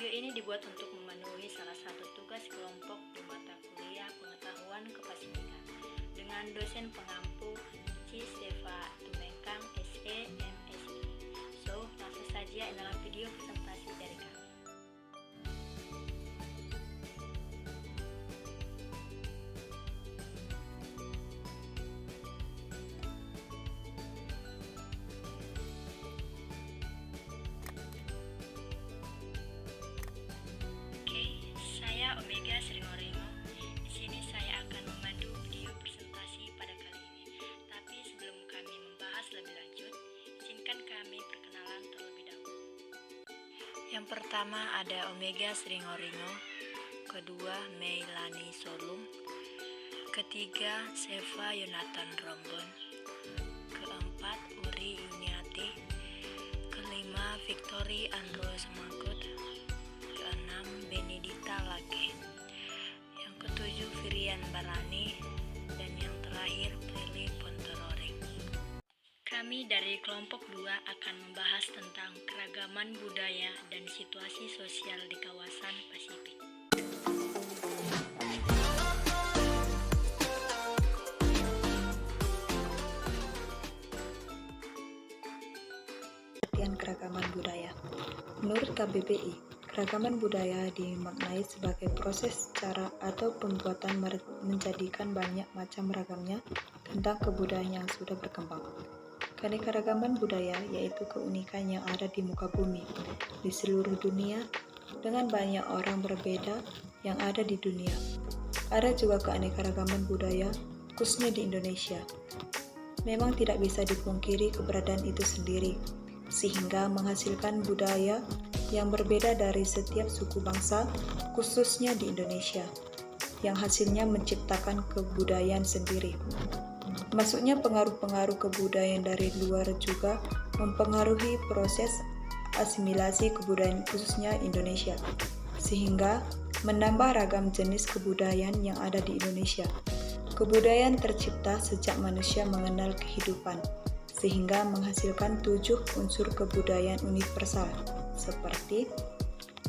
Video ini dibuat untuk memenuhi salah satu tugas kelompok di mata kuliah Pengetahuan Kepemilikan dengan dosen pengampu Ci Seva Tumengkang SE MSI. So, langsung saja dalam video presentasi dari kami. Omega Sringoringo. Di sini saya akan memandu video presentasi pada kali ini. Tapi sebelum kami membahas lebih lanjut, izinkan kami perkenalan terlebih dahulu. Yang pertama ada Omega Sringoringo, kedua Meilani Solung, ketiga Seva Yonatan Rombon, keempat Uri Yuniati, kelima Victory Andro Semangkut, keenam Benedita Lage, yang ketujuh Virian Barani, dan yang terakhir Prilly Pontororeng. Kami dari kelompok 2 akan membahas tentang keragaman budaya dan situasi sosial di kawasan Pasifik. Keragaman budaya. Menurut KBBI, keragaman budaya dimaknai sebagai proses, cara, atau pembuatan menjadikan banyak macam ragamnya tentang kebudayaan yang sudah berkembang. Keanekaragaman budaya yaitu keunikan yang ada di muka bumi, di seluruh dunia, dengan banyak orang berbeda yang ada di dunia. Ada juga keanekaragaman budaya, khususnya di Indonesia. Memang tidak bisa dipungkiri keberadaan itu sendiri, sehingga menghasilkan budaya yang berbeda dari setiap suku bangsa, khususnya di Indonesia, yang hasilnya menciptakan kebudayaan sendiri. Masuknya pengaruh-pengaruh kebudayaan dari luar juga mempengaruhi proses asimilasi kebudayaan khususnya Indonesia, sehingga menambah ragam jenis kebudayaan yang ada di Indonesia. Kebudayaan tercipta sejak manusia mengenal kehidupan, sehingga menghasilkan 7 unsur kebudayaan universal seperti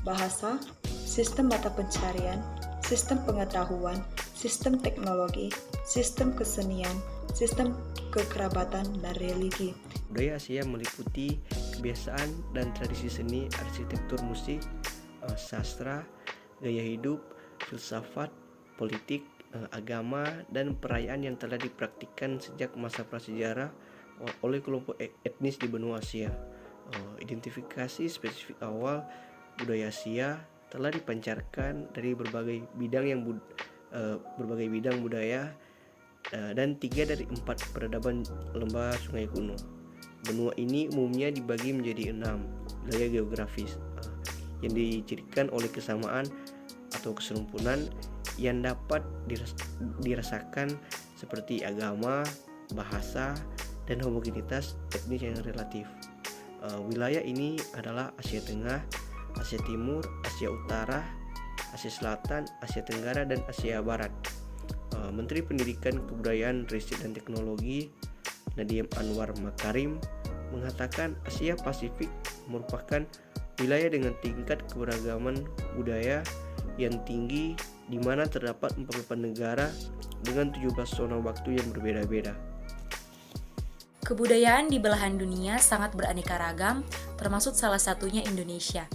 bahasa, sistem mata pencarian, sistem pengetahuan, sistem teknologi, sistem kesenian, sistem kekerabatan, dan religi. Budaya Asia meliputi kebiasaan dan tradisi seni, arsitektur, musik, sastra, gaya hidup, filsafat, politik, agama, dan perayaan yang telah dipraktikkan sejak masa prasejarah oleh kelompok etnis di benua Asia. Identifikasi spesifik awal budaya Asia telah dipancarkan dari berbagai bidang budaya dan 3 dari 4 peradaban lembah sungai kuno. Benua ini umumnya dibagi menjadi 6 wilayah geografis yang dicirikan oleh kesamaan atau keserumpunan yang dapat dirasakan seperti agama, bahasa, dan homogenitas etnis yang relatif. Wilayah ini adalah Asia Tengah, Asia Timur, Asia Utara, Asia Selatan, Asia Tenggara, dan Asia Barat. Menteri Pendidikan, Kebudayaan, Riset, dan Teknologi Nadiem Anwar Makarim mengatakan Asia Pasifik merupakan wilayah dengan tingkat keberagaman budaya yang tinggi, di mana terdapat 48 negara dengan 17 zona waktu yang berbeda-beda. Kebudayaan di belahan dunia sangat beraneka ragam, termasuk salah satunya Indonesia.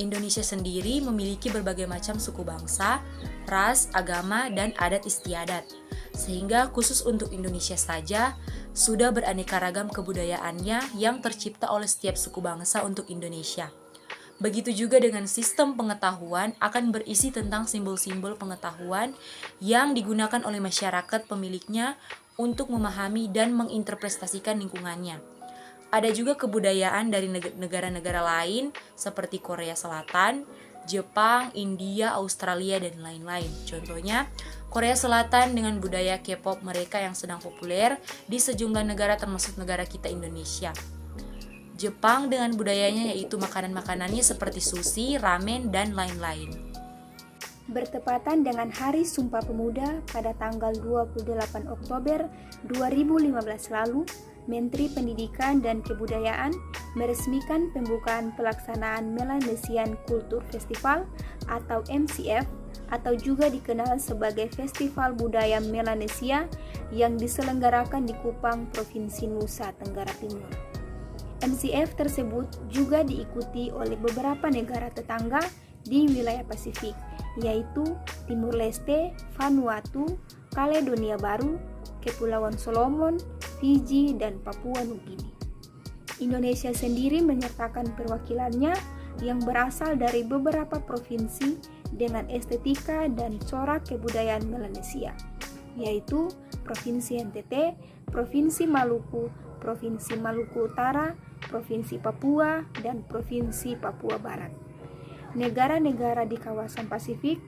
Indonesia sendiri memiliki berbagai macam suku bangsa, ras, agama, dan adat istiadat. Sehingga khusus untuk Indonesia saja, sudah beraneka ragam kebudayaannya yang tercipta oleh setiap suku bangsa untuk Indonesia. Begitu juga dengan sistem pengetahuan akan berisi tentang simbol-simbol pengetahuan yang digunakan oleh masyarakat pemiliknya untuk memahami dan menginterpretasikan lingkungannya. Ada juga kebudayaan dari negara-negara lain seperti Korea Selatan, Jepang, India, Australia, dan lain-lain. Contohnya, Korea Selatan dengan budaya K-pop mereka yang sedang populer di sejumlah negara termasuk negara kita Indonesia. Jepang dengan budayanya yaitu makanan-makanannya seperti sushi, ramen, dan lain-lain. Bertepatan dengan Hari Sumpah Pemuda pada tanggal 28 Oktober 2015 lalu, Menteri Pendidikan dan Kebudayaan meresmikan pembukaan pelaksanaan Melanesian Culture Festival atau MCF atau juga dikenal sebagai Festival Budaya Melanesia yang diselenggarakan di Kupang, Provinsi Nusa Tenggara Timur. MCF tersebut juga diikuti oleh beberapa negara tetangga di wilayah Pasifik, yaitu Timur Leste, Vanuatu, Kaledonia Baru, Kepulauan Solomon, Fiji, dan Papua Nugini. Indonesia sendiri menyertakan perwakilannya yang berasal dari beberapa provinsi dengan estetika dan corak kebudayaan Melanesia, yaitu Provinsi NTT, Provinsi Maluku, Provinsi Maluku Utara, Provinsi Papua, dan Provinsi Papua Barat. Negara-negara di kawasan Pasifik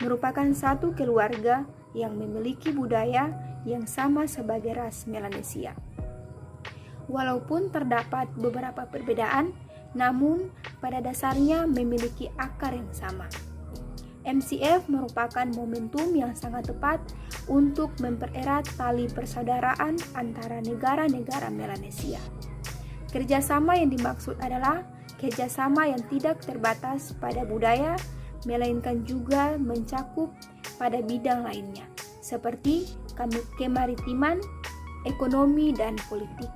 merupakan satu keluarga yang memiliki budaya yang sama sebagai ras Melanesia. Walaupun terdapat beberapa perbedaan, namun pada dasarnya memiliki akar yang sama. MCF merupakan momentum yang sangat tepat untuk mempererat tali persaudaraan antara negara-negara Melanesia. Kerjasama yang dimaksud adalah kerjasama yang tidak terbatas pada budaya, melainkan juga mencakup pada bidang lainnya, seperti kemaritiman, ekonomi, dan politik.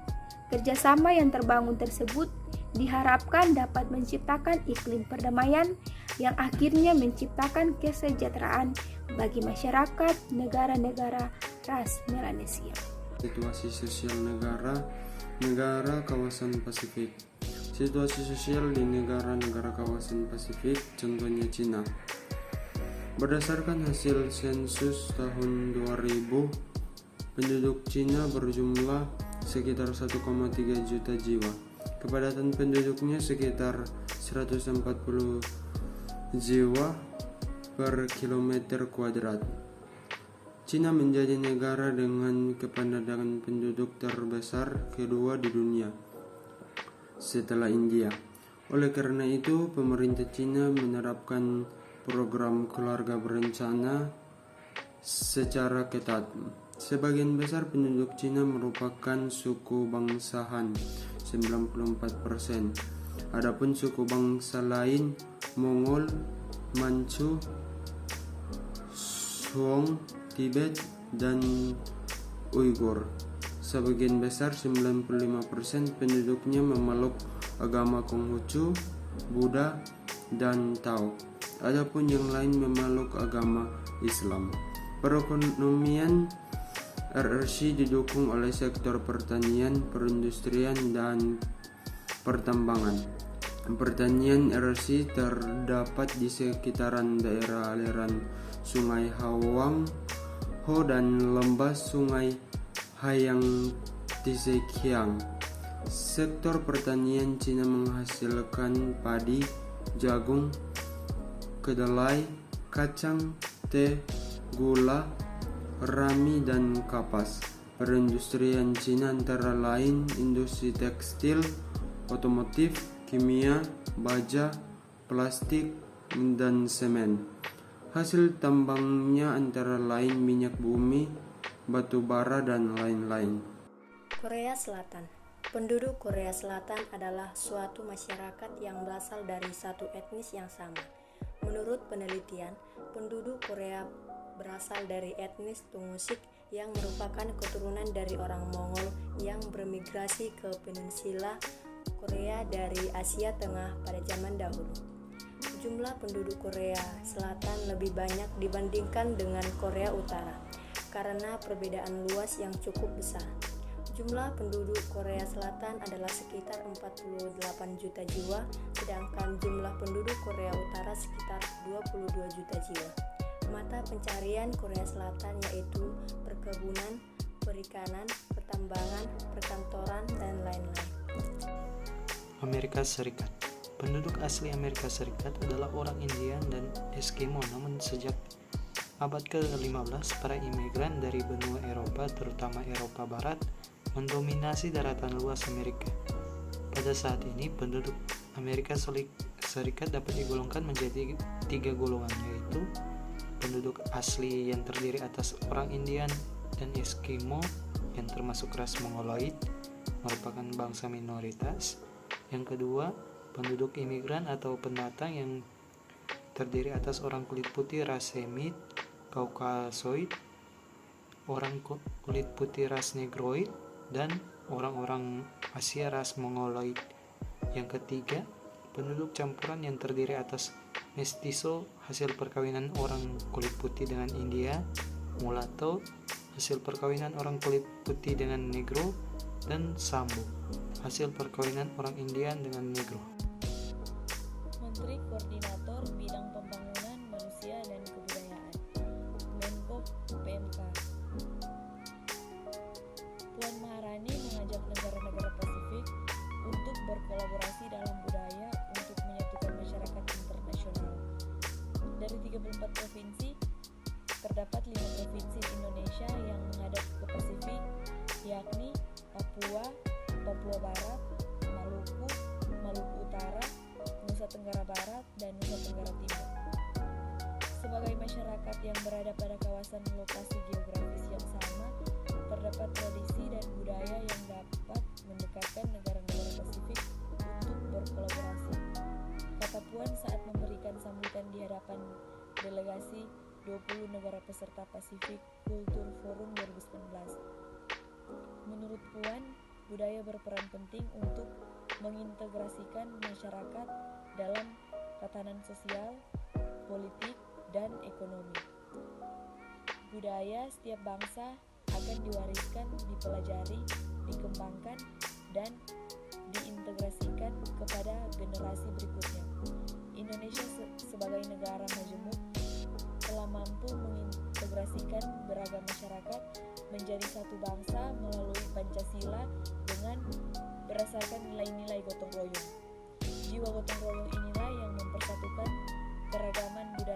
Kerjasama yang terbangun tersebut diharapkan dapat menciptakan iklim perdamaian yang akhirnya menciptakan kesejahteraan bagi masyarakat negara-negara ras Melanesia. Situasi sosial negara kawasan Pasifik. Situasi sosial di negara-negara kawasan Pasifik, contohnya Cina. Berdasarkan hasil sensus tahun 2000, penduduk Cina berjumlah sekitar 1,3 juta jiwa. Kepadatan penduduknya sekitar 140 jiwa per kilometer kuadrat. Cina menjadi negara dengan kepadatan penduduk terbesar kedua di dunia setelah India. Oleh karena itu, pemerintah Cina menerapkan program keluarga berencana secara ketat. Sebagian besar penduduk Cina merupakan suku bangsahan, 94%. Adapun suku bangsa lain, Mongol, Manchu, Song, Tibet, dan Uighur. Sebagian besar, 95% penduduknya memeluk agama Konghucu, Buddha, dan Tao. Adapun yang lain memeluk agama Islam. Perekonomian RRC didukung oleh sektor pertanian, perindustrian, dan pertambangan. Pertanian RRC terdapat di sekitaran daerah aliran Sungai Hawang Ho dan lembah Sungai Hayang Tisekiang. Sektor pertanian Cina menghasilkan padi, jagung, kedelai, kacang, teh, gula, rami, dan kapas. Perindustrian Cina antara lain industri tekstil, otomotif, kimia, baja, plastik, dan semen. Hasil tambangnya antara lain minyak bumi, batu bara, dan lain-lain. Korea Selatan. Penduduk Korea Selatan adalah suatu masyarakat yang berasal dari satu etnis yang sama. Menurut penelitian, penduduk Korea berasal dari etnis Tungusik yang merupakan keturunan dari orang Mongol yang bermigrasi ke peninsula Korea dari Asia Tengah pada zaman dahulu. Jumlah penduduk Korea Selatan lebih banyak dibandingkan dengan Korea Utara karena perbedaan luas yang cukup besar. Jumlah penduduk Korea Selatan adalah sekitar 48 juta jiwa, sedangkan jumlah penduduk Korea Utara sekitar 22 juta jiwa. Mata pencarian Korea Selatan yaitu perkebunan, perikanan, pertambangan, perkantoran, dan lain-lain. Amerika Serikat. Penduduk asli Amerika Serikat adalah orang Indian dan Eskimo, namun sejak abad ke-15 para imigran dari benua Eropa, terutama Eropa Barat, mendominasi daratan luas Amerika. Pada saat ini, penduduk Amerika Serikat dapat digolongkan menjadi 3 golongan, yaitu penduduk asli yang terdiri atas orang Indian dan Eskimo yang termasuk ras Mongoloid, merupakan bangsa minoritas. Yang kedua, penduduk imigran atau pendatang yang terdiri atas orang kulit putih ras Semit, Kaukasoid, orang kulit putih ras Negroid, dan orang-orang Asia ras Mongoloid. Yang ketiga, penduduk campuran yang terdiri atas mestizo hasil perkawinan orang kulit putih dengan India, mulatto hasil perkawinan orang kulit putih dengan Negro, dan Sambo hasil perkawinan orang Indian dengan Negro. Menteri Koordinator Bidang Pembangunan Manusia dan Kebudayaan, Menko PMK. Puan Maharani mengajak negara-negara Pasifik untuk berkolaborasi dalam budaya untuk menyatukan masyarakat internasional. Dari 34 provinsi, terdapat 5 provinsi di Indonesia yang menghadap ke Pasifik, yakni Papua, Papua Barat, Maluku, Maluku Utara, Nusa Tenggara Barat, dan Nusa Tenggara Timur. Sebagai masyarakat yang berada pada kawasan lokasi geografis yang sama, terdapat tradisi dan budaya yang dapat mendekatkan negara-negara Pasifik untuk berkolaborasi, kata Puan saat memberikan sambutan di hadapan delegasi 20 negara peserta Pasifik Culture Forum 2019. Menurut Puan, budaya berperan penting untuk mengintegrasikan masyarakat dalam tatanan sosial, politik, dan ekonomi. Budaya setiap bangsa akan diwariskan, dipelajari, dikembangkan, dan diintegrasikan kepada generasi berikutnya. Indonesia sebagai negara majemuk telah mampu mengintegrasikan beragam masyarakat menjadi satu bangsa melalui Pancasila dengan berdasarkan nilai-nilai gotong royong. Jiwa gotong royong inilah yang mempersatukan keragaman budaya